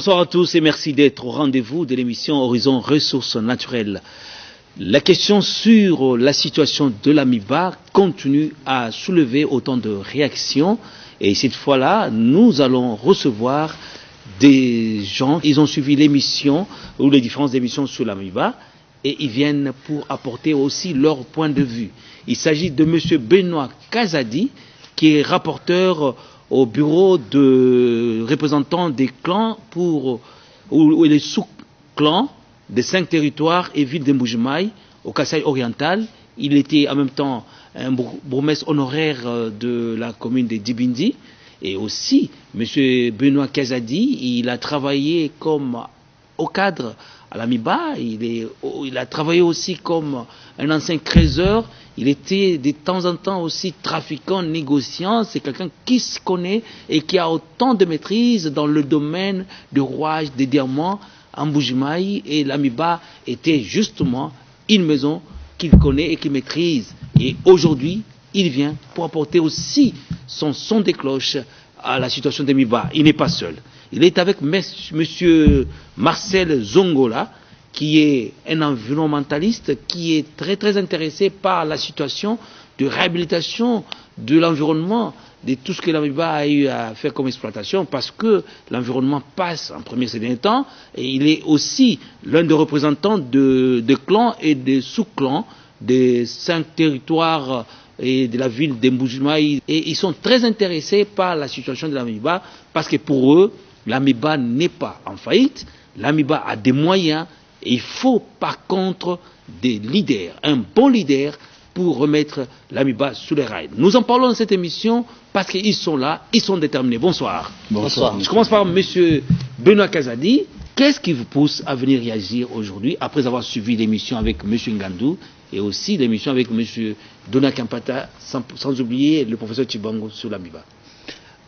Bonsoir à tous et merci d'être au rendez-vous de l'émission Horizon Ressources Naturelles. La question sur la situation de l'amiba continue à soulever autant de réactions et cette fois-là, nous allons recevoir des gens. Ils ont suivi l'émission ou les différentes émissions sur l'amiba et ils viennent pour apporter aussi leur point de vue. Il s'agit de M. Benoît Kazadi qui est rapporteur au bureau de représentants des clans ou les sous-clans des 5 territoires et villes de Mbujimaï au Kasaï oriental. Il était en même temps un bourgmestre honoraire de la commune de Dibindi. Et aussi, M. Benoît Kazadi, il a travaillé comme au cadre à l'amiba, il a travaillé aussi comme un ancien creuseur, il était de temps en temps aussi trafiquant, négociant, c'est quelqu'un qui se connaît et qui a autant de maîtrise dans le domaine du rouage des diamants en Mbujimaï, et l'amiba était justement une maison qu'il connaît et qu'il maîtrise. Et aujourd'hui, il vient pour apporter aussi son son de cloche à la situation d'amiba. Il n'est pas seul. Il est avec M. Marcel Zongola, qui est un environnementaliste qui est très très intéressé par la situation de réhabilitation de l'environnement, de tout ce que l'amiba a eu à faire comme exploitation, parce que l'environnement passe en premier ces derniers temps, et il est aussi l'un des représentants de clans et de sous-clans des 5 territoires et de la ville de Mbujimaï, et ils sont très intéressés par la situation de l'amiba, parce que pour eux, l'amiba n'est pas en faillite, l'amiba a des moyens, et il faut par contre des leaders, un bon leader pour remettre l'amiba sous les rails. Nous en parlons dans cette émission parce qu'ils sont là, ils sont déterminés. Bonsoir. Bonsoir. Je commence par M. Benoît Kazadi. Qu'est-ce qui vous pousse à venir réagir aujourd'hui, après avoir suivi l'émission avec M. Ngandou et aussi l'émission avec M. Dona Kampata, sans oublier le professeur Chibango sur l'amiba?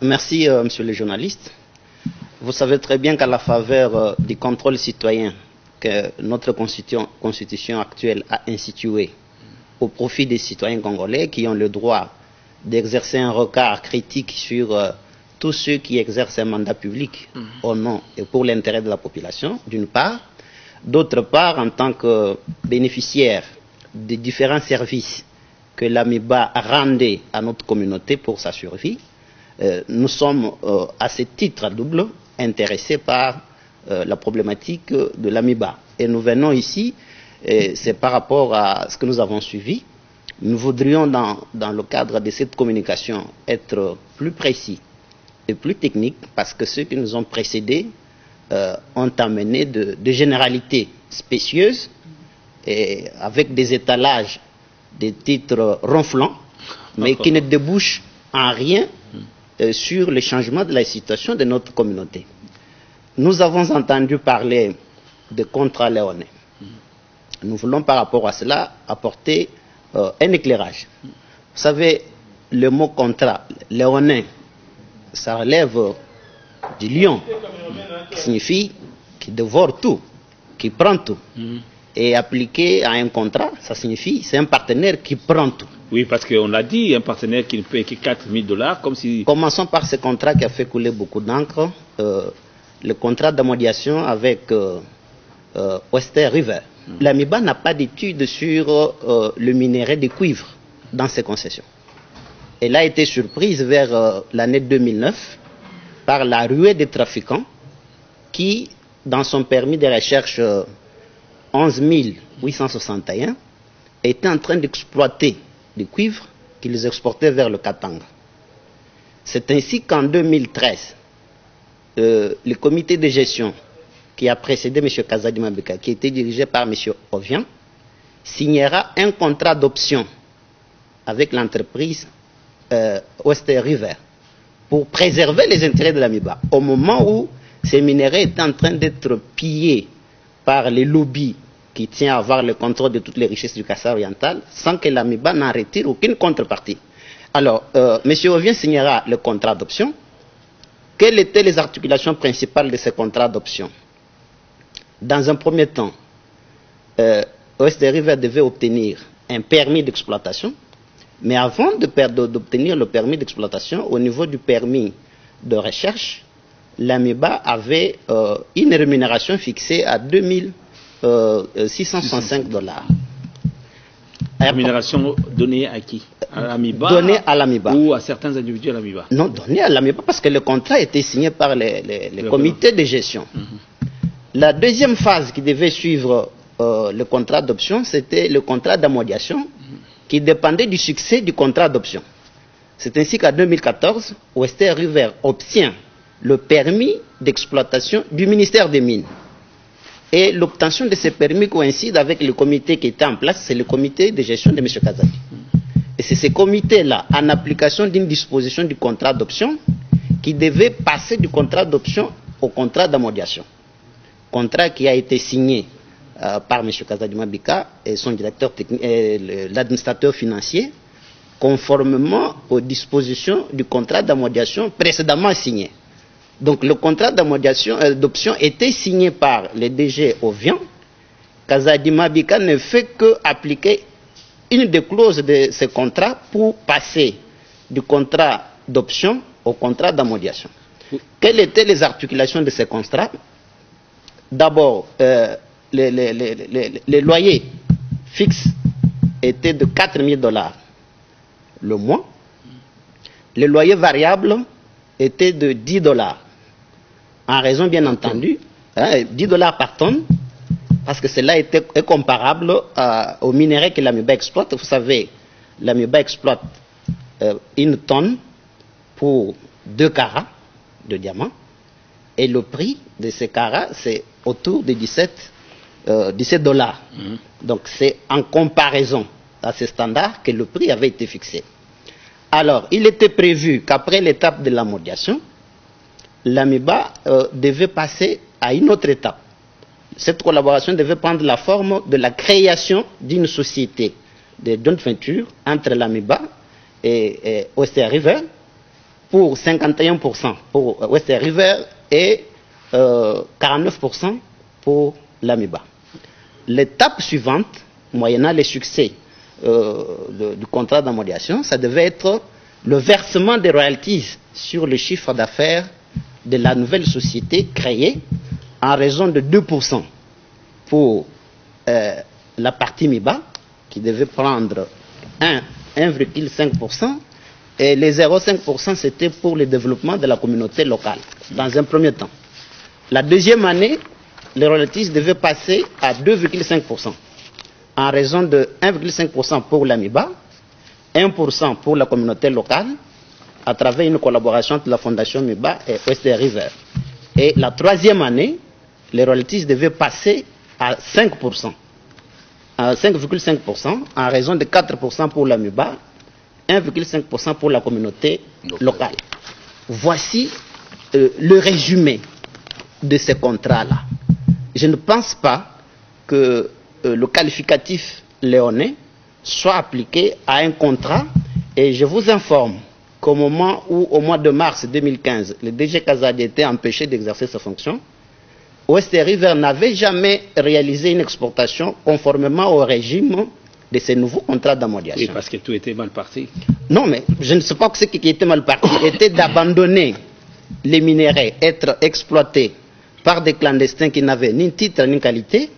Merci, monsieur le journaliste. Vous savez très bien qu'à la faveur du contrôle citoyen que notre constitution actuelle a institué au profit des citoyens congolais qui ont le droit d'exercer un regard critique sur tous ceux qui exercent un mandat public au nom et pour l'intérêt de la population, d'une part. D'autre part, en tant que bénéficiaire des différents services que l'amiba rendait à notre communauté pour sa survie, nous sommes à ce titre double intéressés par la problématique de l'amiba. Et nous venons ici, c'est par rapport à ce que nous avons suivi. Nous voudrions, dans le cadre de cette communication, être plus précis et plus techniques, parce que ceux qui nous ont précédés ont amené de généralités spécieuses, et avec des étalages, des titres ronflants, mais qui ne débouchent en rien sur le changement de la situation de notre communauté. Nous avons entendu parler de contrat léonais. Nous voulons par rapport à cela apporter un éclairage. Vous savez, le mot contrat léonin, ça relève du lion, qui signifie qui dévore tout, qui prend tout. Et appliqué à un contrat, ça signifie c'est un partenaire qui prend tout. Oui, parce qu'on l'a dit, un partenaire qui ne paye que $4 000, comme si... Commençons par ce contrat qui a fait couler beaucoup d'encre, le contrat d'amodiation avec Western River. L'amiba n'a pas d'études sur le minerai de cuivre dans ses concessions. Elle a été surprise vers l'année 2009 par la ruée des trafiquants qui, dans son permis de recherche 11 861, étaient en train d'exploiter du cuivre qu'ils exportaient vers le Katanga. C'est ainsi qu'en 2013, le comité de gestion qui a précédé M. Kazadi Mabeka, qui était dirigé par M. Ovian, signera un contrat d'option avec l'entreprise Western River pour préserver les intérêts de l'amiba, au moment où ces minéraux étaient en train d'être pillés par les lobbies qui tiennent à avoir le contrôle de toutes les richesses du Kasaï oriental, sans que l'amiba n'en retire aucune contrepartie. Alors, M. Ovian signera le contrat d'option. Quelles étaient les articulations principales de ce contrat d'option? Dans un premier temps, Western River devait obtenir un permis d'exploitation, mais avant d'obtenir le permis d'exploitation, au niveau du permis de recherche, l'AMIBA avait une rémunération fixée à 2665 $. Rémunération donnée à qui? À l'AMIBA? Donnée à l'AMIBA. Ou à certains individus à l'AMIBA? Non, donnée à l'AMIBA parce que le contrat était signé par les comités de gestion. La deuxième phase qui devait suivre le contrat d'option, c'était le contrat d'amodiation qui dépendait du succès du contrat d'option. C'est ainsi qu'en 2014, Western River obtient le permis d'exploitation du ministère des Mines. Et l'obtention de ce permis coïncide avec le comité qui était en place, c'est le comité de gestion de M. Kazadi. Et c'est ce comité-là, en application d'une disposition du contrat d'option, qui devait passer du contrat d'option au contrat d'amodiation. Contrat qui a été signé par M. Kazadi Mabika et son directeur technique, l'administrateur financier, conformément aux dispositions du contrat d'amodiation précédemment signé. Donc le contrat d'option était signé par le DG Ovian. Kazadi Mabika ne fait qu'appliquer une des clauses de ce contrat pour passer du contrat d'option au contrat d'amodiation. Quelles étaient les articulations de ce contrat? D'abord, les loyers fixes étaient de 4 000 $ le mois. Les loyers variables étaient de 10 $. En raison, bien entendu, 10 $ par tonne, parce que cela est comparable au minerai que l'AMIBA exploite. Vous savez, l'AMIBA exploite une tonne pour 2 carats de diamants, et le prix de ces carats, c'est autour de 17 $. Donc c'est en comparaison à ces standards que le prix avait été fixé. Alors, il était prévu qu'après l'étape de l'amodiation, l'AMIBA devait passer à une autre étape. Cette collaboration devait prendre la forme de la création d'une société de joint venture entre l'AMIBA et Western River pour 51% pour Western River et 49% pour l'AMIBA. L'étape suivante, moyennant les succès du contrat d'amodiation, ça devait être le versement des royalties sur le chiffre d'affaires de la nouvelle société créée en raison de 2% pour la partie MIBA, qui devait prendre 1,5%, et les 0,5% c'était pour le développement de la communauté locale, dans un premier temps. La deuxième année, les royalties devaient passer à 2,5%, en raison de 1,5% pour l'AMIBA, 1% pour la communauté locale, à travers une collaboration entre la Fondation MIBA et Western River. Et la troisième année, les royalties devaient passer à 5%, à 5,5%, en raison de 4% pour l'AMIBA, 1,5% pour la communauté locale. Voici le résumé de ces contrats-là. Je ne pense pas que le qualificatif léonais soit appliqué à un contrat, et je vous informe qu'au moment où, au mois de mars 2015, le DG Kazadi était empêché d'exercer sa fonction, Western River n'avait jamais réalisé une exportation conformément au régime de ces nouveaux contrats d'amodiation. Oui, parce que tout était mal parti. Non, mais je ne sais pas ce qui était mal parti. Était d'abandonner les minéraux, être exploités par des clandestins qui n'avaient ni titre ni qualité,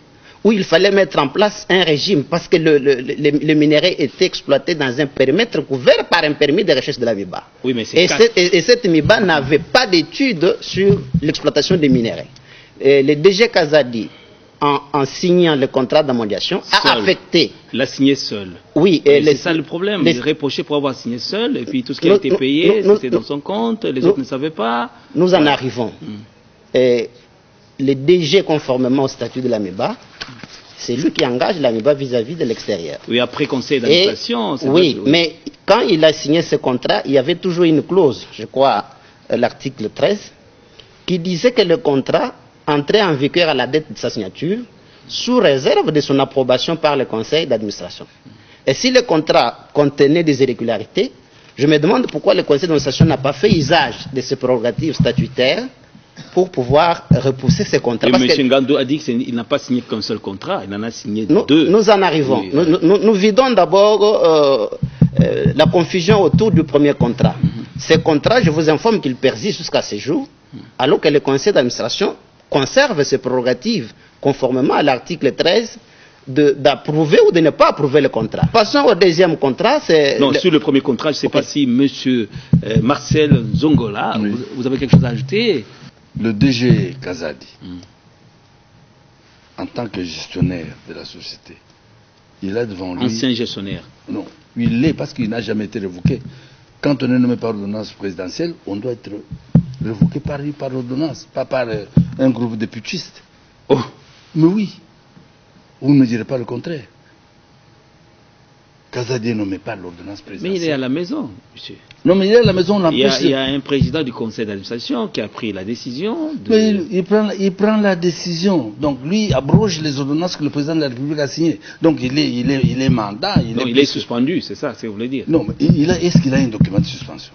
où il fallait mettre en place un régime, parce que le minerai était exploité dans un périmètre couvert par un permis de recherche de la MIBA. Oui, mais et cette MIBA n'avait pas d'études sur l'exploitation des minéraux. Le DG Kazadi, en signant le contrat d'amodiation, a affecté. L'a signé seul. Oui. C'est ça le problème. Il est reproché pour avoir signé seul, et puis tout ce qui a été payé, c'était dans son compte, les autres ne savaient pas. Nous en arrivons. Et le DG, conformément au statut de la MIBA, c'est lui qui engage la MIBA vis-à-vis de l'extérieur. Oui, après conseil d'administration. Oui, mais quand il a signé ce contrat, il y avait toujours une clause, je crois, l'article 13, qui disait que le contrat entrait en vigueur à la date de sa signature, sous réserve de son approbation par le conseil d'administration. Et si le contrat contenait des irrégularités, je me demande pourquoi le conseil d'administration n'a pas fait usage de ses prérogatives statutaires pour pouvoir repousser ces contrats. M. Ngando a dit qu'il n'a pas signé qu'un seul contrat, il en a signé deux. Nous en arrivons. Oui. Nous vidons d'abord la confusion autour du premier contrat. Ces contrats, je vous informe qu'ils persistent jusqu'à ce jour. alors que le conseil d'administration conserve ses prérogatives, conformément à l'article 13, d'approuver ou de ne pas approuver le contrat. Passons au deuxième contrat. Non, sur le premier contrat, je ne sais pas si M. Marcel Zongola, vous avez quelque chose à ajouter? Le DG Kazadi, en tant que gestionnaire de la société, il a devant lui... Ancien gestionnaire. Non, il l'est parce qu'il n'a jamais été révoqué. Quand on est nommé par ordonnance présidentielle, on doit être révoqué par ordonnance, pas par un groupe de putschistes. Oh. Mais oui, vous ne me direz pas le contraire. Kazadi est nommé par l'ordonnance présidentielle. Mais il est à la maison, monsieur. Non, mais il est à la maison. Il y a un président du conseil d'administration qui a pris la décision. Mais il prend la décision. Donc lui abroge les ordonnances que le président de la République a signées. Donc il est mandat. Il est suspendu, c'est ça, c'est ce que vous voulez dire. Non, mais est-ce qu'il a un document de suspension?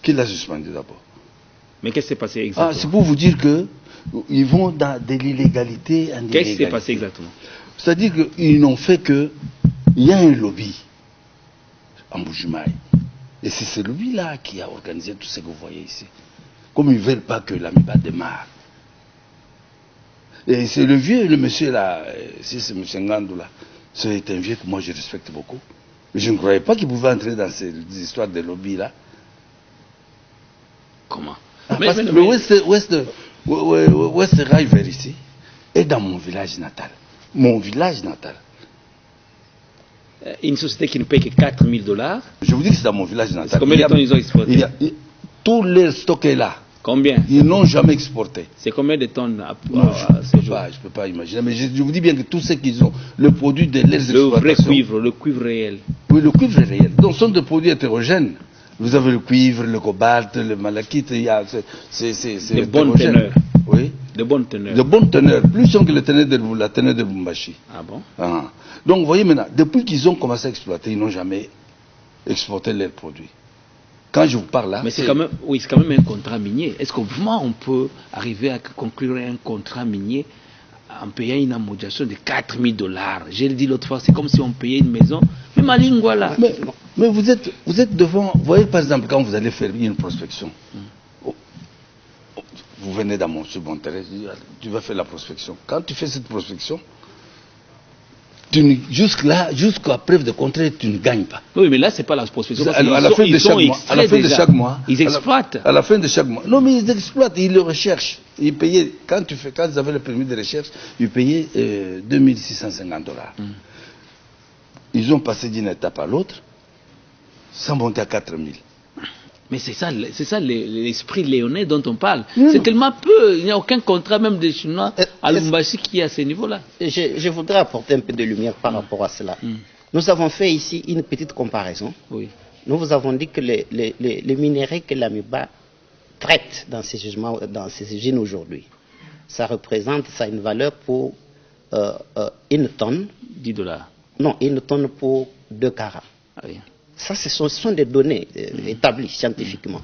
Qui l'a suspendu d'abord? Mais qu'est-ce qui s'est passé exactement? C'est pour vous dire qu'ils vont dans de l'illégalité en illégalité. Qu'est-ce qui s'est passé exactement? C'est-à-dire qu'ils n'ont fait que... Il y a un lobby en Bujumaï. Et c'est ce lobby-là qui a organisé tout ce que vous voyez ici. Comme ils ne veulent pas que l'Amiba démarre. Et c'est le vieux, le monsieur là, si c'est M. Ngandou là, c'est un vieux que moi je respecte beaucoup. Mais je ne croyais pas qu'il pouvait entrer dans ces histoires de lobby là. Comment? Parce que le West River ici est dans mon village natal. Mon village natal. Une société qui ne paye que $4 000. Je vous dis que c'est dans mon village natal. Combien de tonnes ils ont exporté? Tout leur stock est là. Combien? Ils n'ont jamais exporté. C'est combien de tonnes je ne peux pas imaginer. Mais je vous dis bien que tout ce qu'ils ont, le produit de leurs exploitations. Le vrai cuivre, le cuivre réel. Oui, le cuivre est réel. Donc ce sont des produits hétérogènes. Vous avez le cuivre, le cobalt, le malachite, c'est de bonnes teneurs. Oui. De bonnes teneurs. De bonnes teneurs, plus que la teneur de Bumbashi. Ah bon? Donc vous voyez maintenant, depuis qu'ils ont commencé à exploiter, ils n'ont jamais exporté leurs produits. Quand je vous parle là... Mais c'est quand même un contrat minier. Est-ce que vraiment on peut arriver à conclure un contrat minier en payant une amortissation de $4 000? J'ai dit l'autre fois, c'est comme si on payait une maison. Mais ma ligne, voilà. Mais vous êtes devant... Vous voyez par exemple, quand vous allez faire une prospection, vous venez dans sur mon terrain, tu vas faire la prospection. Quand tu fais cette prospection, jusqu'à preuve de contraire, tu ne gagnes pas. Oui, mais là, c'est pas la prospection. À la fin de chaque mois, ils exploitent. À la fin de chaque mois. Non, mais ils exploitent, ils le recherchent. Ils payaient, quand ils avaient le permis de recherche, ils payaient $2650. Ils ont passé d'une étape à l'autre, sans monter à 4000. Mais c'est ça l'esprit léonais dont on parle. C'est tellement peu, il n'y a aucun contrat même des Chinois à Lubumbashi qui est à ce niveau-là. Je voudrais apporter un peu de lumière par rapport à cela. Nous avons fait ici une petite comparaison. Oui. Nous vous avons dit que les minéraux que l'Amiba traite dans ces jugements, dans ces usines aujourd'hui, ça a une valeur pour une tonne. $10. Non, une tonne pour 2 carats. Ah oui. Ça, ce sont des données établies scientifiquement.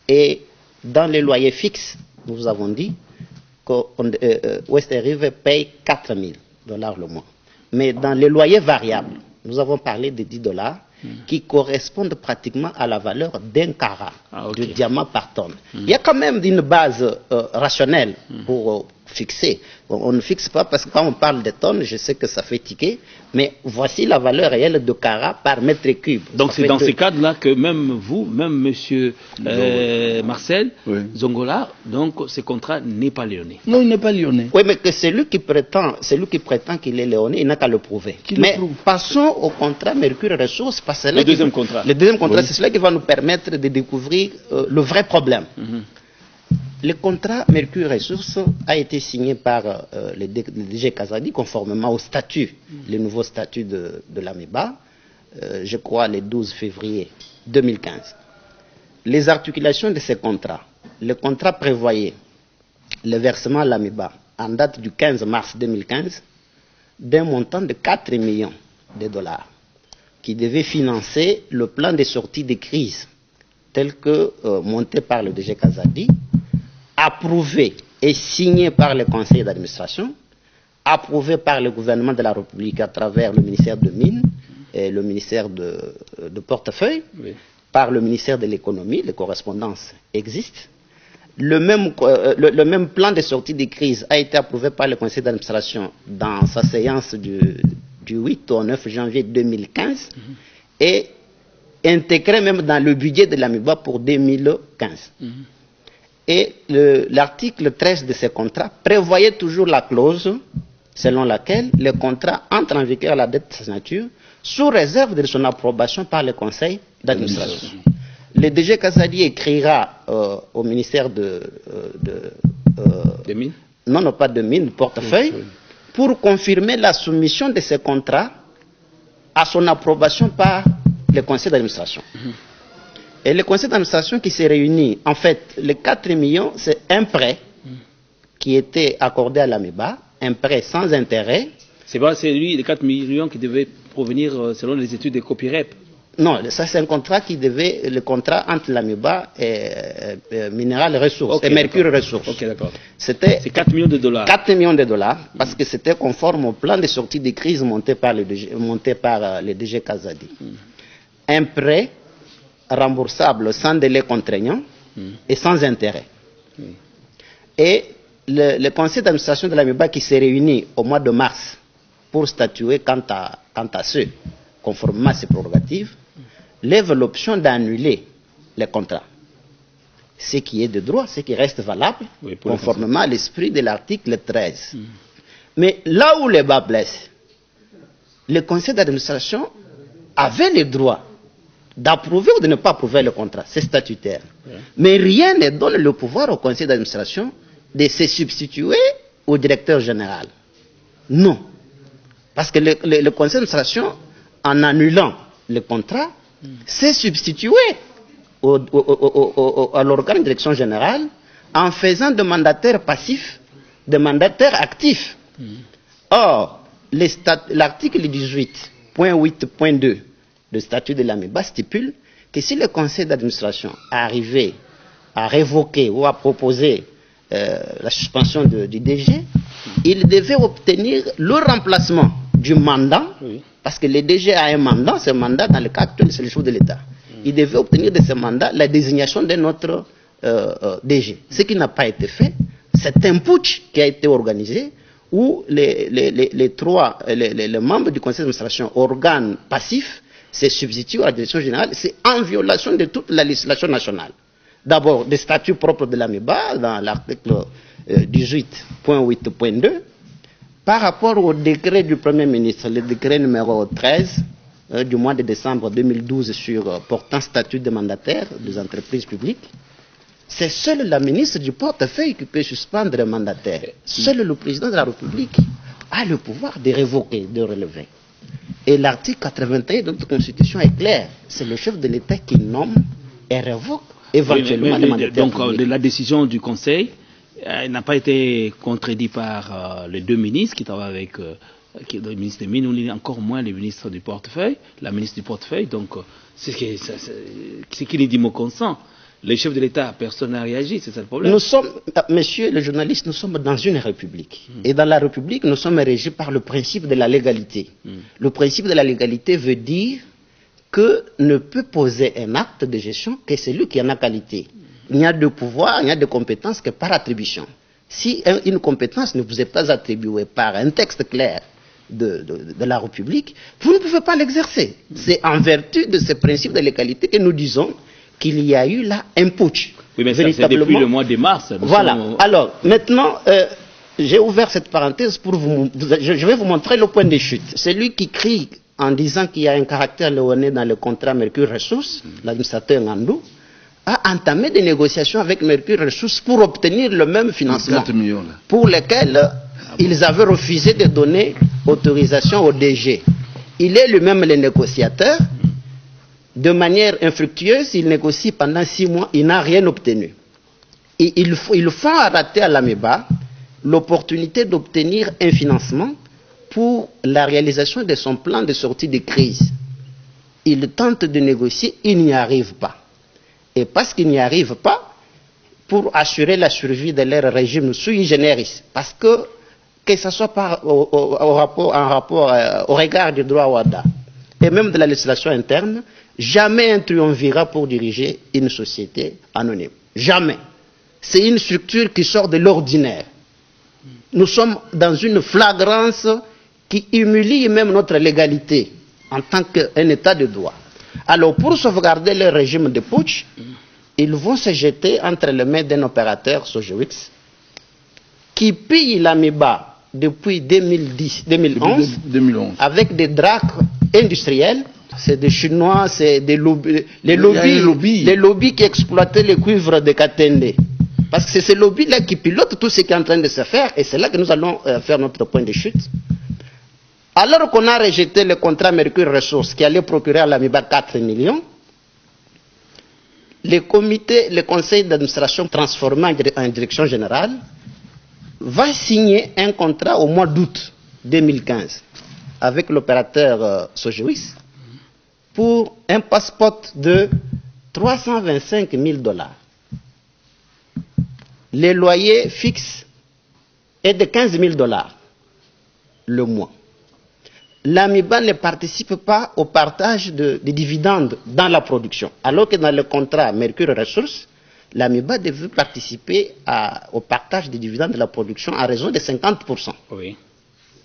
Et dans les loyers fixes, nous vous avons dit que West River paye $4 000 le mois. Mais dans les loyers variables, nous avons parlé de $10 qui correspondent pratiquement à la valeur d'un carat de diamant par tonne. Il y a quand même une base rationnelle pour fixer. On ne fixe pas parce que quand on parle de tonnes, je sais que ça fait tiquer, mais voici la valeur réelle de carat par mètre cube. Donc c'est dans ces cadres-là que même vous, même monsieur Marcel Zongola, donc ce contrat n'est pas léoné. Non, il n'est pas léoné. Oui, mais que celui qui prétend qu'il est léoné, il n'a qu'à le prouver. Mais passons au contrat Mercure Ressources. Le deuxième contrat. Le deuxième contrat, c'est cela qui va nous permettre de découvrir le vrai problème. Le contrat Mercure Ressources a été signé par le DG Kazadi conformément au statut, le nouveau statut de l'Amiba, je crois le 12 février 2015. Les articulations de ce contrat, le contrat prévoyait le versement à l'Amiba en date du 15 mars 2015 d'un montant de $4 millions qui devait financer le plan de sortie de crise tel que monté par le DG Kazadi, approuvé et signé par le conseil d'administration, approuvé par le gouvernement de la République à travers le ministère de Mines et le ministère de Portefeuille, par le ministère de l'économie, les correspondances existent. le même plan de sortie de crise a été approuvé par le conseil d'administration dans sa séance du 8 au 9 janvier 2015 et intégré même dans le budget de l'AMIBA pour 2015. Et l'article 13 de ce contrat prévoyait toujours la clause selon laquelle le contrat entre en vigueur à la date de sa signature sous réserve de son approbation par le conseil d'administration. Le DG Kazadi écrira au ministère de mines? Non, pas de mines, portefeuille, pour confirmer la soumission de ce contrat à son approbation par le conseil d'administration. Et le conseil d'administration qui s'est réuni, en fait, les 4 millions, c'est un prêt qui était accordé à l'AMIBA, un prêt sans intérêt. C'est lui, les 4 millions qui devaient provenir selon les études de Copirep. Non, ça c'est un contrat le contrat entre l'AMIBA et Minéral Ressources, et Mercure Ressources. Ok, d'accord. C'est 4 millions de dollars. 4 millions de dollars, parce que c'était conforme au plan de sortie de crise monté par le DG Kazadi. Un prêt remboursable sans délai contraignant et sans intérêt. Et le conseil d'administration de l'AMIBA qui s'est réuni au mois de mars pour statuer quant à ce, conformément à ses prérogatives, lève l'option d'annuler le contrat. Ce qui est de droit, ce qui reste valable, conformément à l'esprit de l'article 13. Mais là où le bas blesse, le conseil d'administration avait le droit d'approuver ou de ne pas approuver le contrat, c'est statutaire. Mais rien ne donne le pouvoir au conseil d'administration de se substituer au directeur général. Non. Parce que le conseil d'administration, en annulant le contrat, s'est substitué à l'organe de direction générale en faisant de mandataires passifs des mandataires actifs. Or, l'article 18.8.2 du statut de l'AMIBA stipule que si le conseil d'administration arrivait à révoquer ou à proposer la suspension du DG, il devait obtenir le remplacement du mandat, parce que le DG a un mandat, ce mandat dans le cas actuel c'est le chef de l'État. Il devait obtenir de ce mandat la désignation de notre DG. Ce qui n'a pas été fait, c'est un putsch qui a été organisé où les membres du conseil d'administration, organes passifs, se substituent à la direction générale. C'est en violation de toute la législation nationale. D'abord, des statuts propres de l'AMIBA, dans l'article 18.8.2, par rapport au décret du Premier ministre, le décret numéro 13 du mois de décembre 2012 sur portant statut de mandataire des entreprises publiques, c'est seul la ministre du portefeuille qui peut suspendre un mandataire. Seul le président de la République a le pouvoir de révoquer, de relever. Et l'article 81 de notre Constitution est clair. C'est le chef de l'État qui nomme et révoque éventuellement les mandataires. Donc la décision du Conseil n'a pas été contredite par les deux ministres qui travaillent avec le ministre des Mines, ou encore moins le ministre du portefeuille, la ministre du portefeuille. Donc c'est qui les dit mot consent. Les chefs de l'État, personne n'a réagi, c'est ça le problème. Nous sommes, monsieur le journaliste, nous sommes dans une république. Et dans la république, nous sommes régis par le principe de la légalité. Le principe de la légalité veut dire que ne peut poser un acte de gestion que celui qui en a qualité. Il n'y a de pouvoir, il n'y a de compétences que par attribution. Si une compétence ne vous est pas attribuée par un texte clair de la République, vous ne pouvez pas l'exercer. C'est en vertu de ce principe de légalité que nous disons qu'il y a eu là un putsch. Oui, mais ça, c'est depuis le mois de mars. Voilà. Alors, maintenant, j'ai ouvert cette parenthèse pour je vais vous montrer le point de chute. Celui qui crie en disant qu'il y a un caractère léonin dans le contrat Mercure Ressources, l'administrateur Ngandou, a entamé des négociations avec Mercure Ressources pour obtenir le même financement pour lequel ils avaient refusé de donner autorisation au DG. Il est lui-même le négociateur. De manière infructueuse, il négocie pendant 6 mois, il n'a rien obtenu. Et il faut rater à l'AMIBA l'opportunité d'obtenir un financement pour la réalisation de son plan de sortie de crise. Il tente de négocier, il n'y arrive pas. Et parce qu'il n'y arrive pas, pour assurer la survie de leur régime sui generis, parce que ce soit au regard du droit WADA, et même de la législation interne, jamais un triumvirat pour diriger une société anonyme. Jamais. c'est une structure qui sort de l'ordinaire. Nous sommes dans une flagrance qui humilie même notre légalité en tant qu'un état de droit. Alors, pour sauvegarder le régime de putsch, ils vont se jeter entre les mains d'un opérateur, Sojewix, qui pille l'AMIBA depuis 2011, avec des dracs industriels. C'est des Chinois, c'est des lobbies, les lobbies qui exploitaient le cuivre de Katende. Parce que c'est ces lobbies-là qui pilotent tout ce qui est en train de se faire, et c'est là que nous allons faire notre point de chute. Alors qu'on a rejeté le contrat Mercure Ressources qui allait procurer à l'AMIBA 4 millions, le conseil d'administration transformé en direction générale va signer un contrat au mois d'août 2015 avec l'opérateur Sojewix pour un passeport de 325 000 $. Le loyer fixe est de 15 000 $ le mois. L'AMIBA ne participe pas au partage des dividendes dans la production, alors que dans le contrat Mercure Ressources, l'AMIBA devait participer au partage des dividendes de la production à raison de 50%. Oui.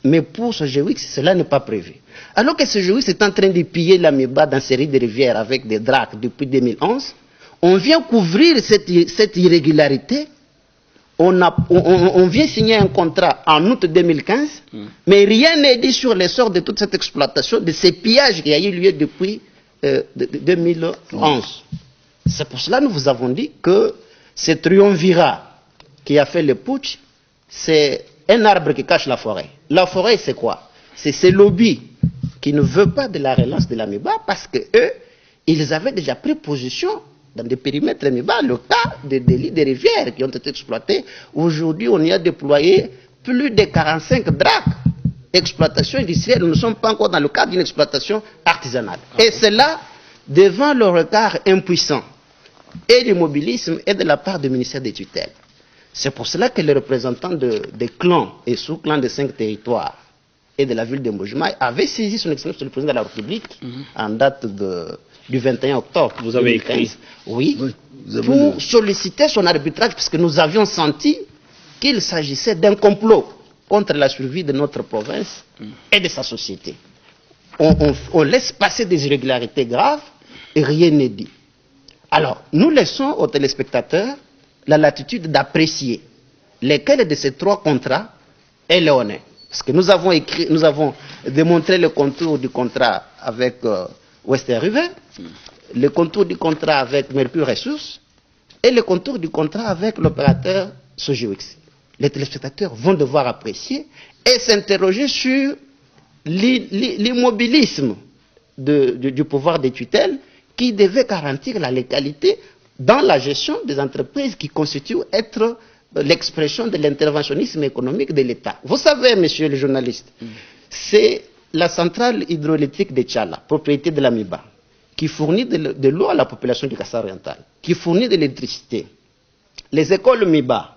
Mais pour Sojewix, cela n'est pas prévu. Alors que Sojewix est en train de piller l'AMIBA dans série de rivières avec des dracs depuis 2011, on vient couvrir cette irrégularité. On vient signer un contrat en août 2015, mais rien n'est dit sur l'essor de toute cette exploitation, de ces pillages qui a eu lieu depuis 2011. C'est pour cela que nous vous avons dit que ce triumvirat qui a fait le putsch, c'est un arbre qui cache la forêt. La forêt, c'est quoi? C'est ces lobbies qui ne veulent pas de la relance de l'AMIBA parce que eux, ils avaient déjà pris position dans des périmètres AMIBA, le cas des délits des rivières qui ont été exploités. Aujourd'hui, on y a déployé plus de 45 dracs. Exploitation industrielle, nous ne sommes pas encore dans le cadre d'une exploitation artisanale. Et c'est là, devant le regard impuissant et l'immobilisme et de la part du ministère des tutelles. C'est pour cela que les représentants des clans et sous-clans des 5 territoires et de la ville de Mbujimai avaient saisi son excellence le président de la République en date du 21 octobre. Vous avez écrit? Oui, pour solliciter son arbitrage parce que nous avions senti qu'il s'agissait d'un complot contre la survie de notre province et de sa société. On laisse passer des irrégularités graves et rien n'est dit. Alors, nous laissons aux téléspectateurs la latitude d'apprécier lesquels de ces 3 contrats est léonin. Parce que nous avons démontré le contour du contrat avec Western River, le contour du contrat avec Mercure Ressources et le contour du contrat avec l'opérateur Sojewix. Les téléspectateurs vont devoir apprécier et s'interroger sur l'immobilisme du pouvoir des tutelles qui devait garantir la légalité dans la gestion des entreprises qui constituent être l'expression de l'interventionnisme économique de l'État. Vous savez, monsieur le journaliste, c'est la centrale hydroélectrique de Tchala, propriété de l'AMIBA, qui fournit de l'eau à la population du Kassai oriental, qui fournit de l'électricité. Les écoles MIBA,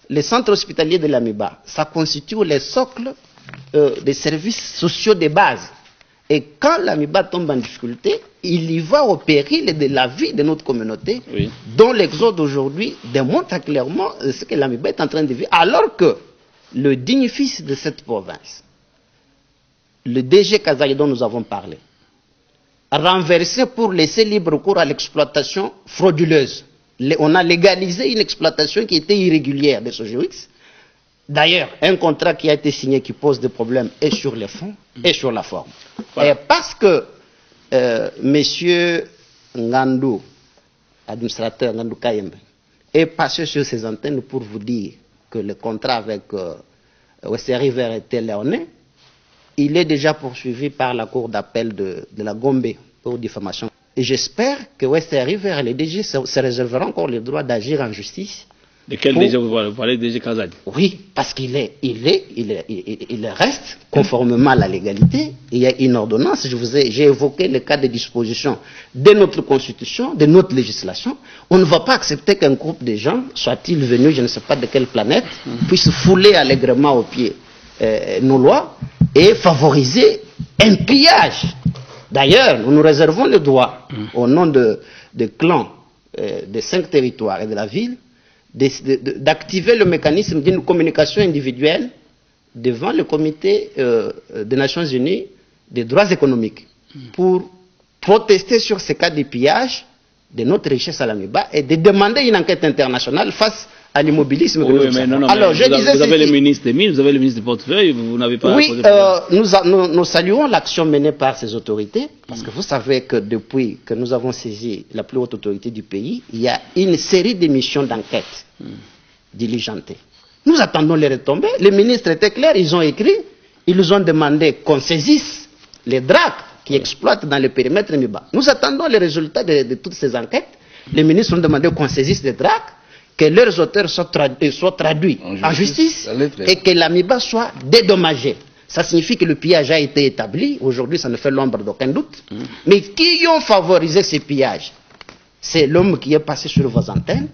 les centres hospitaliers de l'AMIBA, ça constitue les socles des services sociaux de base. Et quand l'AMIBA tombe en difficulté, il y va au péril de la vie de notre communauté, dont l'exode aujourd'hui démontre clairement ce que l'AMIBA est en train de vivre, alors que le digne fils de cette province, le DG Kazaï dont nous avons parlé, renversé pour laisser libre cours à l'exploitation frauduleuse. On a légalisé une exploitation qui était irrégulière de Sojewix. D'ailleurs, un contrat qui a été signé qui pose des problèmes et sur les fonds et sur la forme. Voilà. Et parce que monsieur Ngandou, administrateur Ngandou Kayembe, est passé sur ses antennes pour vous dire que le contrat avec Western River était léonin, il est déjà poursuivi par la cour d'appel de la Gombe pour diffamation. Et j'espère que Western River et les DG se réserveront encore le droit d'agir en justice. De quel DG vous parlez, DG Kazad? Oui, parce qu'il reste conformément à la légalité. Il y a une ordonnance. J'ai évoqué le cas de disposition de notre constitution, de notre législation. On ne va pas accepter qu'un groupe de gens, soit-il venu, je ne sais pas de quelle planète, puisse fouler allègrement aux pieds nos lois et favoriser un pillage. D'ailleurs, nous nous réservons le droit, au nom des clans des 5 territoires et de la ville, d'activer le mécanisme d'une communication individuelle devant le comité des Nations Unies des droits économiques pour protester sur ces cas de pillage de notre richesse à l'Amiba et de demander une enquête internationale face à l'immobilisme. Oui, mais non, alors, je disais, vous avez le ministre des Mines, vous avez le ministre du Portefeuille, vous n'avez pas... Oui, nous saluons l'action menée par ces autorités, parce que vous savez que depuis que nous avons saisi la plus haute autorité du pays, il y a une série de missions d'enquête diligentées. Nous attendons les retombées. Les ministres étaient clairs, ils ont écrit, ils nous ont demandé qu'on saisisse les dracs qui exploitent dans le périmètre Miba. Nous attendons les résultats de toutes ces enquêtes. Les ministres ont demandé qu'on saisisse les dracs, que leurs auteurs soient traduits en justice et que l'Amiba soit dédommagée. Ça signifie que le pillage a été établi. Aujourd'hui, ça ne fait l'ombre d'aucun doute. Mais qui ont favorisé ce pillage? C'est l'homme qui est passé sur vos antennes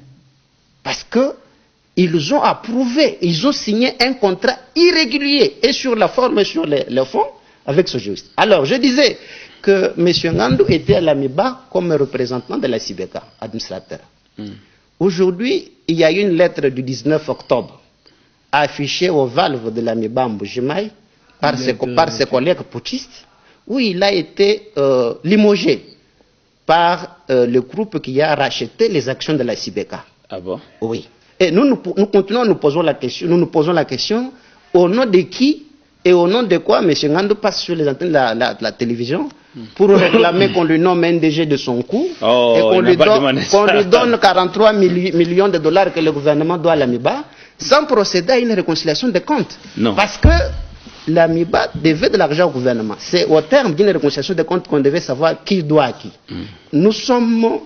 parce qu'ils ont approuvé, ils ont signé un contrat irrégulier et sur la forme et sur le fond avec ce juriste. Alors, je disais que M. Ngandou était à l'Amiba comme représentant de la CIBECA, administrateur. Aujourd'hui, il y a une lettre du 19 octobre affichée aux valves de l'Amiba Mbujimaï par ses collègues putschistes où il a été limogé par le groupe qui a racheté les actions de la CIBECA. Ah bon? Oui. Et nous continuons, nous nous posons la question au nom de qui et au nom de quoi M. Ngandou passe sur les antennes de la télévision pour réclamer qu'on lui nomme NDG de son coup et qu'on lui donne 43 millions de dollars que le gouvernement doit à l'Amiba sans procéder à une réconciliation des comptes. Non. Parce que l'Amiba devait de l'argent au gouvernement. C'est au terme d'une réconciliation des comptes qu'on devait savoir qui doit à qui. Nous sommes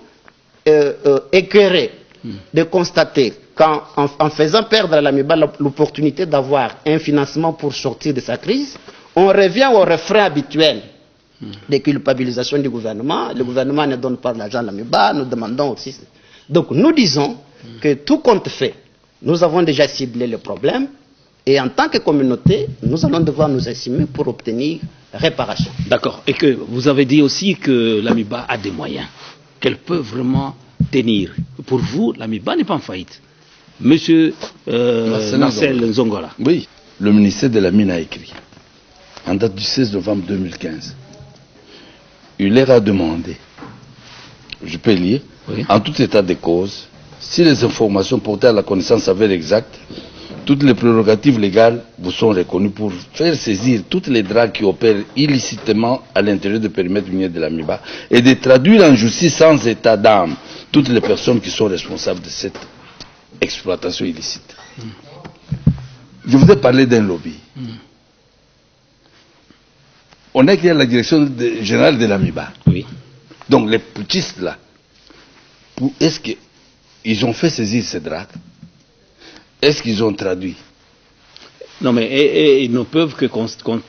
écœurés de constater qu'en faisant perdre à l'Amiba l'opportunité d'avoir un financement pour sortir de sa crise, on revient au refrain habituel de culpabilisation du gouvernement. Le gouvernement ne donne pas de l'argent à l'Amiba, nous demandons aussi. Donc nous disons que tout compte fait, nous avons déjà ciblé le problème et en tant que communauté, nous allons devoir nous assumer pour obtenir réparation. D'accord. Et que vous avez dit aussi que l'Amiba a des moyens, qu'elle peut vraiment tenir. Pour vous, l'Amiba n'est pas en faillite. Monsieur Marcel Nzongola. Oui, le ministère de la Mine a écrit, en date du 16 novembre 2015, il leur a demandé, je peux lire, oui. En tout état de cause, si les informations portées à la connaissance s'avèrent exactes, toutes les prérogatives légales vous sont reconnues pour faire saisir toutes les dragues qui opèrent illicitement à l'intérieur du périmètre minier de l'Amiba et de traduire en justice sans état d'âme toutes les personnes qui sont responsables de cette exploitation illicite. Je voudrais parler d'un lobby. On est qui à la direction générale de l'Amiba. Oui. Donc les putschistes là, est-ce qu'ils ont fait saisir ces dragues? Est-ce qu'ils ont traduit? Non, mais ils ne peuvent que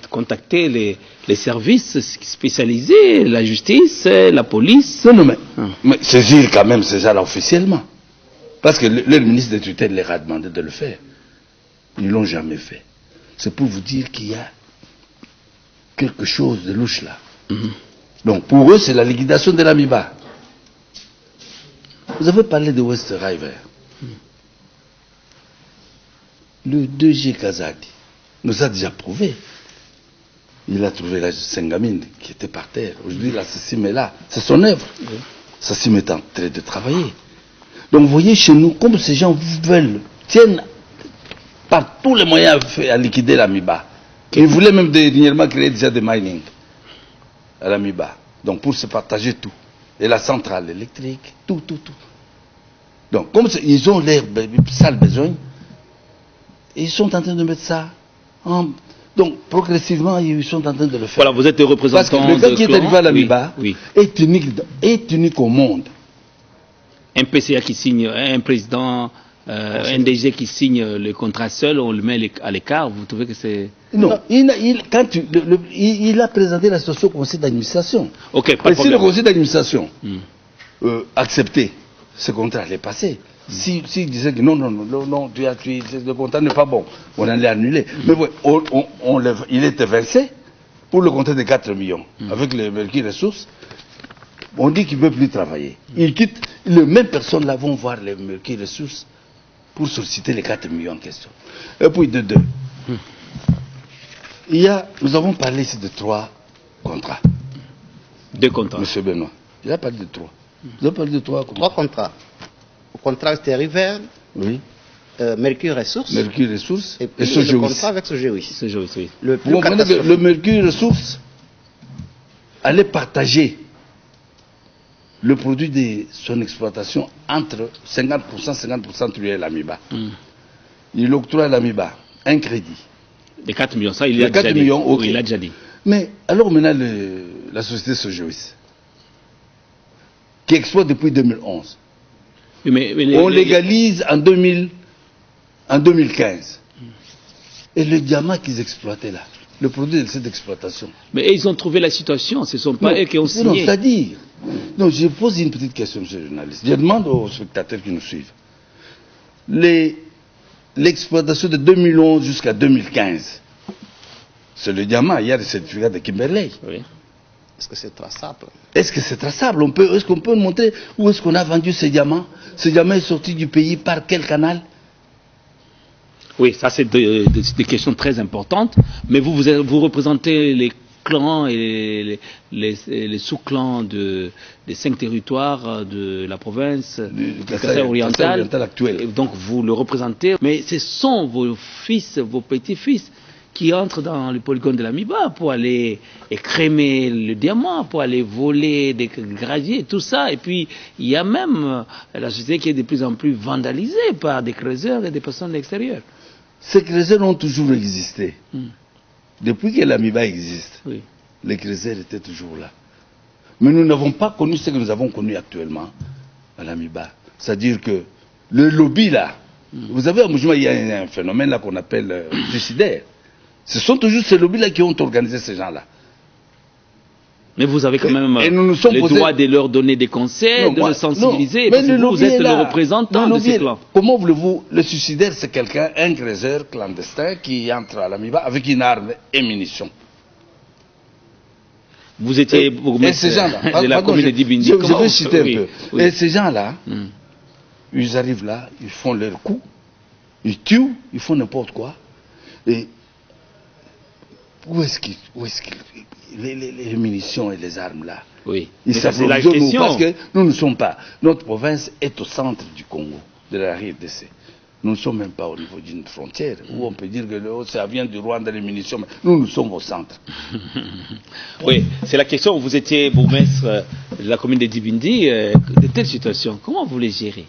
contacter les services spécialisés, la justice, la police. Non, mais saisir quand même ces gens-là officiellement. Parce que le ministre de tutelle leur a demandé de le faire. Ils ne l'ont jamais fait. C'est pour vous dire qu'il y a quelque chose de louche là. Donc pour eux, c'est la liquidation de l'Amiba. Vous avez parlé de West River. Le 2G Kazadi nous a déjà prouvé. Il a trouvé la Sengamine qui était par terre. Aujourd'hui, la Sassim est là. C'est son œuvre. Sassim est en train de travailler. Donc, vous voyez, chez nous, comme ces gens tiennent par tous les moyens à liquider l'Amiba. Ils voulaient même dernièrement créer déjà des mining à l'Amiba. Donc, pour se partager tout. Et la centrale électrique, tout. Donc, comme ils ont l'air sale besoin, ils sont en train de mettre ça en... Donc, progressivement, ils sont en train de le faire. Voilà, vous êtes le représentant. Parce que le gars qui est arrivé à l'Amiba est unique au monde. Un PCA qui signe, un président, un DG qui signe le contrat seul, on le met à l'écart, vous trouvez que c'est... Non, il a présenté la situation au conseil d'administration. Ok, pas de problème. Si le conseil d'administration acceptait ce contrat, il est passé. S'il disait que non, le contrat n'est pas bon, on allait annuler. Mais ouais, il était versé pour le contrat de 4 millions avec les Mercure Ressources. On dit qu'il ne veut plus travailler. Il quitte, les mêmes personnes là vont voir les Mercure Ressources pour solliciter les 4 millions en question. Et puis de deux. Nous avons parlé ici de 3 contrats. 2 contrats. Monsieur Benoît, il a parlé de 3. Vous avez parlé de 3 contrats. 3 contrats. Le contrat Terriver, Oui. Mercure Ressources. Mercure Ressources Et puis Sogewis. le contrat avec Sogewis. Sogewis, oui. Le plus Vous comprenez que catastrophique. le Mercure Ressources allait partager le produit de son exploitation entre 50% entre lui et l'AMIBA. Il octroie à l'AMIBA un crédit. Les 4 millions, ça, il Les a 4 déjà millions, dit. ok. Oui, il a déjà dit. Mais alors maintenant, la société Sogewis, qui exploite depuis 2011, Oui, mais on légalise en 2015. Et le diamant qu'ils exploitaient là, le produit de cette exploitation. Mais ils ont trouvé la situation, ce ne sont pas eux qui ont Non, signé. c'est-à-dire, non, je pose une petite question, monsieur le journaliste. Je demande aux spectateurs qui nous suivent. L'exploitation de 2011 jusqu'à 2015, c'est le diamant, il y a des certificats de Kimberley. Oui. Est-ce que c'est traçable? Est-ce que c'est traçable? Est-ce qu'on peut montrer où est-ce qu'on a vendu ce diamant? Ce diamant est sorti du pays par quel canal? Oui, ça c'est des questions très importantes. Mais vous représentez les clans et les sous-clans des 5 territoires de la province du Kasaï oriental. Actuel. Et donc vous le représentez. Mais ce sont vos fils, vos petits-fils qui entrent dans le polygone de l'AMIBA pour aller écrémer le diamant, pour aller voler des graviers, tout ça. Et puis, il y a même la société qui est de plus en plus vandalisée par des creuseurs et des personnes de l'extérieur. Ces creuseurs ont toujours existé. Depuis que l'AMIBA existe, Oui. les creuseurs étaient toujours là. Mais nous n'avons pas connu ce que nous avons connu actuellement à l'AMIBA. C'est-à-dire que le lobby là, vous savez, à Moujima, il y a un phénomène là qu'on appelle suicidaire. Ce sont toujours ces lobbies-là qui ont organisé ces gens-là. Mais vous avez quand même et nous nous sommes le posé- droit de leur donner des conseils, de les sensibiliser, parce que vous êtes le représentant de ces clans. Comment voulez-vous? Le suicidaire, c'est quelqu'un, un creuseur clandestin qui entre à l'AMIBA avec une arme et munitions. Vous étiez Et bourgmestre ces gens-là, de la pardon, commune de Dibindi. je vais citer un peu. Oui. Et ces gens-là, Hmm. ils arrivent là, ils font leur coup, ils tuent, ils font n'importe quoi. Et où est-ce qu'ils les munitions et les armes là? Oui. Ils Mais ça, c'est la s'approvisionnent question. parce que nous ne sommes pas. Notre province est au centre du Congo, de la RDC. Nous ne sommes même pas au niveau d'une frontière où on peut dire que ça vient du Rwanda les munitions. Mais nous sommes au centre. Oui, c'est la question. Vous étiez bourgmestre de la commune de Dibindi. De telles situations, comment vous les gérez?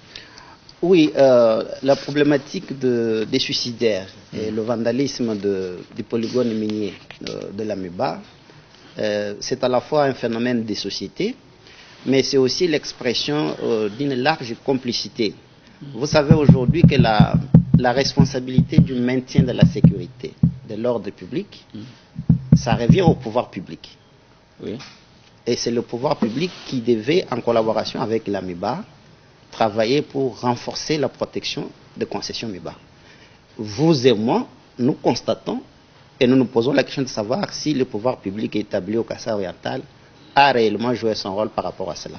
Oui, la problématique des suicidaires et le vandalisme du polygone minier de l'AMIBA, c'est à la fois un phénomène des sociétés, mais c'est aussi l'expression d'une large complicité. Vous savez aujourd'hui que la responsabilité du maintien de la sécurité, de l'ordre public, ça revient au pouvoir public. Oui. Et c'est le pouvoir public qui devait, en collaboration avec l'AMIBA, travailler pour renforcer la protection des concessions MIBA. Vous et moi, nous constatons et nous nous posons la question de savoir si le pouvoir public établi au Kasaï oriental a réellement joué son rôle par rapport à cela.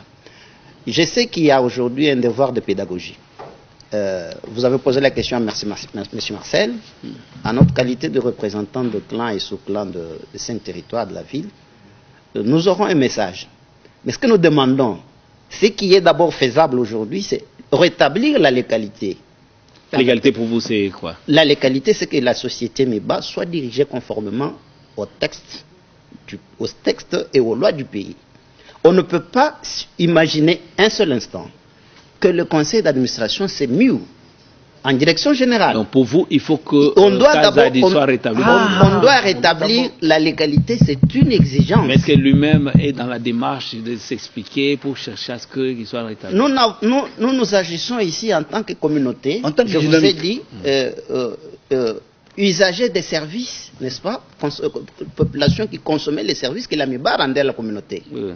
Je sais qu'il y a aujourd'hui un devoir de pédagogie. Vous avez posé la question à M. Marcel. En notre qualité de représentant de clans et sous-clans de 5 territoires de la ville, nous aurons un message. Mais ce que nous demandons, ce qui est d'abord faisable aujourd'hui, c'est rétablir la légalité. La légalité pour vous, c'est quoi? La légalité, c'est que la société MIBA soit dirigée conformément au texte et aux lois du pays. On ne peut pas imaginer un seul instant que le conseil d'administration s'est mis en direction générale. Donc pour vous, il faut que Kazadi soit rétabli. On doit rétablir la légalité, c'est une exigence. Mais est-ce que lui-même est dans la démarche de s'expliquer pour chercher à ce qu'il soit rétabli? Nous agissons ici en tant que communauté. En tant que je vous ai dit, usagers des services, n'est-ce pas? Population qui consommait les services que l'AMIBA rendait à la communauté. Oui.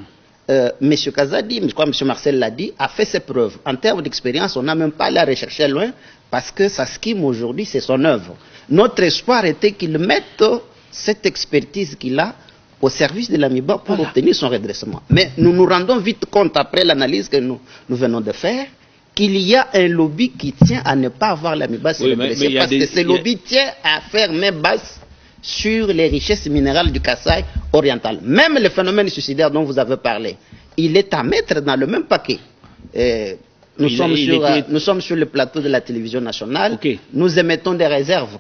M. Kazadi, je crois que M. Marcel l'a dit, a fait ses preuves. En termes d'expérience, on n'a même pas à la rechercher loin parce que sa scheme aujourd'hui, c'est son œuvre. Notre espoir était qu'il mette cette expertise qu'il a au service de l'AMIBA pour obtenir son redressement. Mais nous nous rendons vite compte, après l'analyse que nous venons de faire, qu'il y a un lobby qui tient à ne pas avoir l'Amiba sur le dossier, parce que ce lobby tient à faire main basse sur les richesses minérales du Kasaï oriental. Même le phénomène suicidaire dont vous avez parlé, il est à mettre dans le même paquet. Nous sommes sur le plateau de la télévision nationale. Okay. Nous émettons des réserves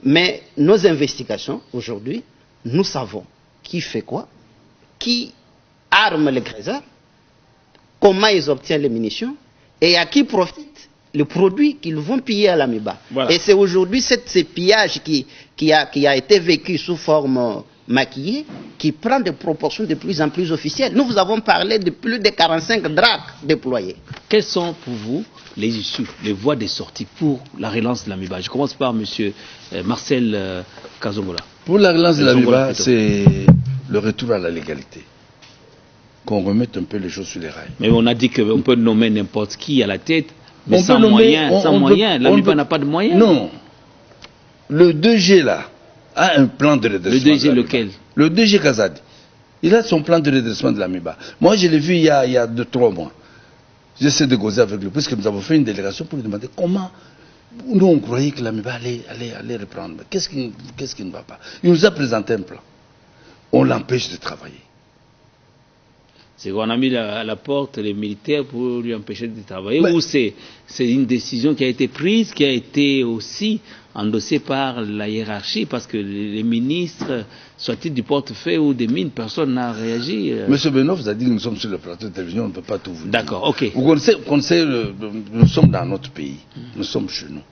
mais nos investigations aujourd'hui, nous savons qui fait quoi, qui arme les grésards, comment ils obtiennent les munitions et à qui profitent les produits qu'ils vont piller à l'Amiba. Voilà. Et c'est aujourd'hui ce pillage qui a été vécu sous forme maquillée qui prend des proportions de plus en plus officielles. Nous vous avons parlé de plus de 45 dracs déployés. Quelles sont pour vous les issues, les voies de sortie pour la relance de l'Amiba? Je commence par M. Marcel Kazongola. Pour la relance de l'Amiba, c'est le retour à la légalité. Qu'on remette un peu les choses sur les rails. Mais on a dit qu'on peut nommer n'importe qui à la tête, mais sans moyens. L'Amiba n'a pas de moyens. Non. Le 2G là a un plan de redressement. Le 2G lequel? Le 2G Kazadi. Il a son plan de redressement de l'Amiba. Moi, je l'ai vu il y a 2-3 mois. J'essaie de causer avec lui, puisque nous avons fait une délégation pour lui demander comment. Nous, on croyait que l'Amiba allait reprendre. Mais qu'est-ce qui ne va pas? Il nous a présenté un plan. On l'empêche de travailler. C'est qu'on a mis à la porte les militaires pour lui empêcher de travailler, ou c'est une décision qui a été prise, qui a été aussi endossée par la hiérarchie, parce que les ministres, soit-ils du portefeuille ou des mines, personne n'a réagi. Monsieur Benoît vous a dit que nous sommes sur le plateau de télévision, on ne peut pas tout vous dire. D'accord, ok. Vous connaissez nous sommes dans notre pays, nous sommes chez nous.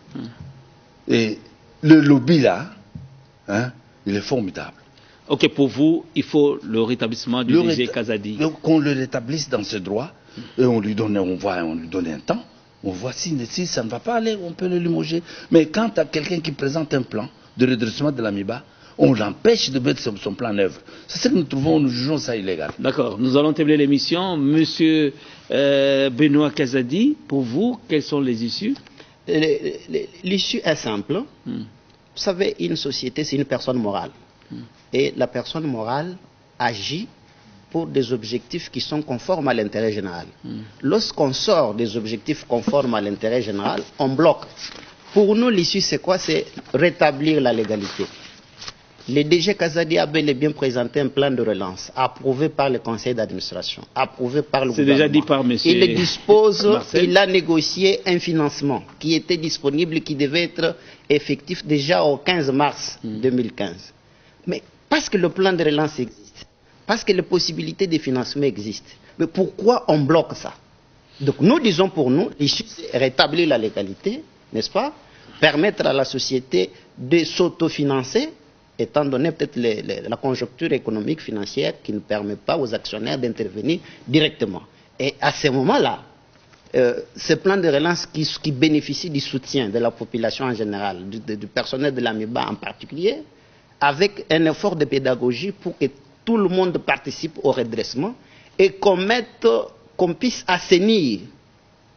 Et le lobby là, il est formidable. Ok, pour vous, il faut le rétablissement du DG Kazadi. Qu'on le rétablisse dans ses droits, et on lui donne un temps, on voit si ça ne va pas aller, on peut le limoger. Mais quand il y a quelqu'un qui présente un plan de redressement de l'Amiba, on l'empêche de mettre son plan en œuvre. C'est ce que nous jugeons ça illégal. D'accord, nous allons terminer l'émission. Monsieur Benoît Kazadi, pour vous, quelles sont les issues? L'issue est simple. Vous savez, une société, c'est une personne morale. Et la personne morale agit pour des objectifs qui sont conformes à l'intérêt général. Lorsqu'on sort des objectifs conformes à l'intérêt général, on bloque. Pour nous, l'issue, c'est quoi? C'est rétablir la légalité. Le DG Kazadi a bel et bien présenté un plan de relance, approuvé par le conseil d'administration, approuvé par le gouvernement. C'est déjà dit par monsieur. Il dispose, il a négocié un financement qui était disponible, qui devait être effectif déjà au 15 mars 2015. Mais parce que le plan de relance existe, parce que les possibilités de financement existent, mais pourquoi on bloque ça? Donc nous disons pour nous, l'issue c'est rétablir la légalité, n'est-ce pas? Permettre à la société de s'autofinancer, étant donné peut-être la conjoncture économique financière qui ne permet pas aux actionnaires d'intervenir directement. Et à ce moment-là, ce plan de relance qui bénéficie du soutien de la population en général, du personnel de l'Amiba en particulier, avec un effort de pédagogie pour que tout le monde participe au redressement et qu'on puisse assainir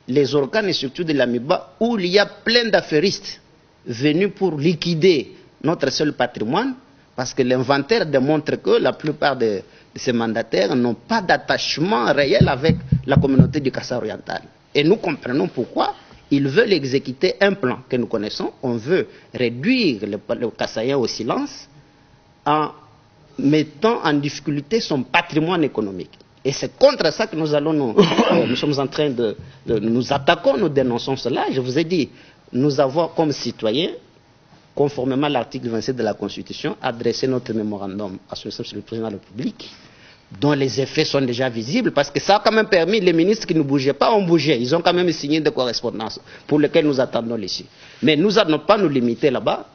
les organes et structures de l'Amiba où il y a plein d'affairistes venus pour liquider notre seul patrimoine, parce que l'inventaire démontre que la plupart de ces mandataires n'ont pas d'attachement réel avec la communauté du Kasaï oriental. Et nous comprenons pourquoi ils veulent exécuter un plan que nous connaissons. On veut réduire le Kasaïen au silence en mettant en difficulté son patrimoine économique. Et c'est contre ça que nous sommes en train de nous attaquons, nous dénonçons cela. Je vous ai dit, nous avons comme citoyens, conformément à l'article 27 de la Constitution, adressé notre mémorandum à le président de la République, dont les effets sont déjà visibles, parce que ça a quand même permis, les ministres qui ne bougeaient pas ont bougé. Ils ont quand même signé des correspondances pour lesquelles nous attendons ici. Mais nous n'allons pas nous limiter là-bas.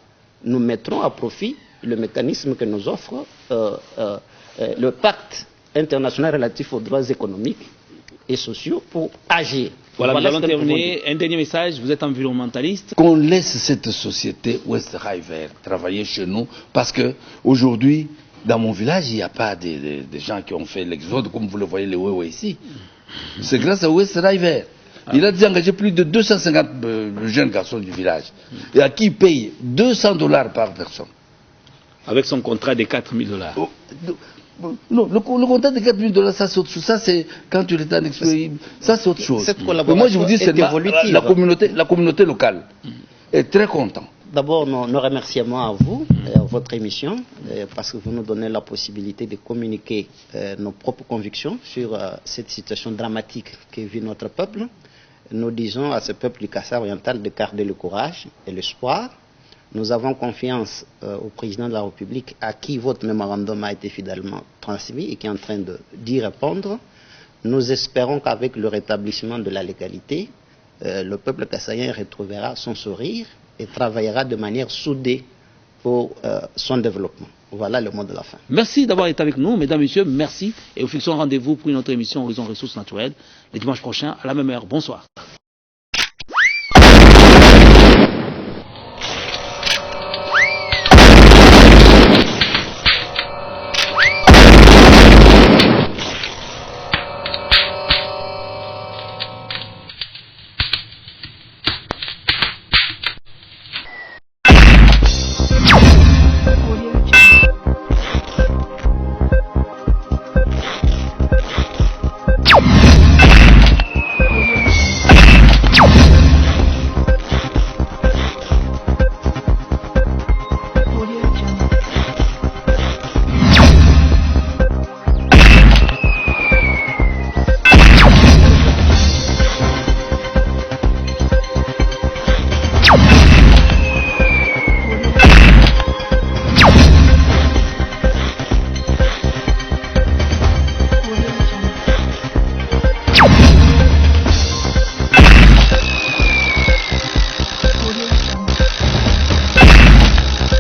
Nous mettrons à profit le mécanisme que nous offre le pacte international relatif aux droits économiques et sociaux pour agir. Voilà, nous allons terminer. Un dernier message, vous êtes environnementaliste. Qu'on laisse cette société West Rail Vert travailler chez nous, parce qu'aujourd'hui, dans mon village, il n'y a pas des gens qui ont fait l'exode, comme vous le voyez, les Wewe ici. C'est grâce à West Rail Vert. Il a déjà engagé plus de 250 jeunes garçons du village, et à qui il paye $200 par personne. Avec son contrat de $4 000. Non, le contrat de 4 millions $, ça c'est autre chose. Ça c'est quand tu es en expérience, ça c'est autre chose. Cette Mais collaboration moi je vous dis, c'est évolutive. la communauté locale est très contente. D'abord, nos remerciements à vous et à votre émission, parce que vous nous donnez la possibilité de communiquer nos propres convictions sur cette situation dramatique que vit notre peuple. Nous disons à ce peuple du Kassai oriental de garder le courage et l'espoir. Nous avons confiance au président de la République à qui votre mémorandum a été fidèlement transmis et qui est en train d'y répondre. Nous espérons qu'avec le rétablissement de la légalité, le peuple kassaïen retrouvera son sourire et travaillera de manière soudée pour son développement. Voilà le mot de la fin. Merci d'avoir été avec nous, mesdames, messieurs, merci. Et nous fixons rendez-vous pour une autre émission Horizon Ressources Naturelles, le dimanche prochain à la même heure. Bonsoir.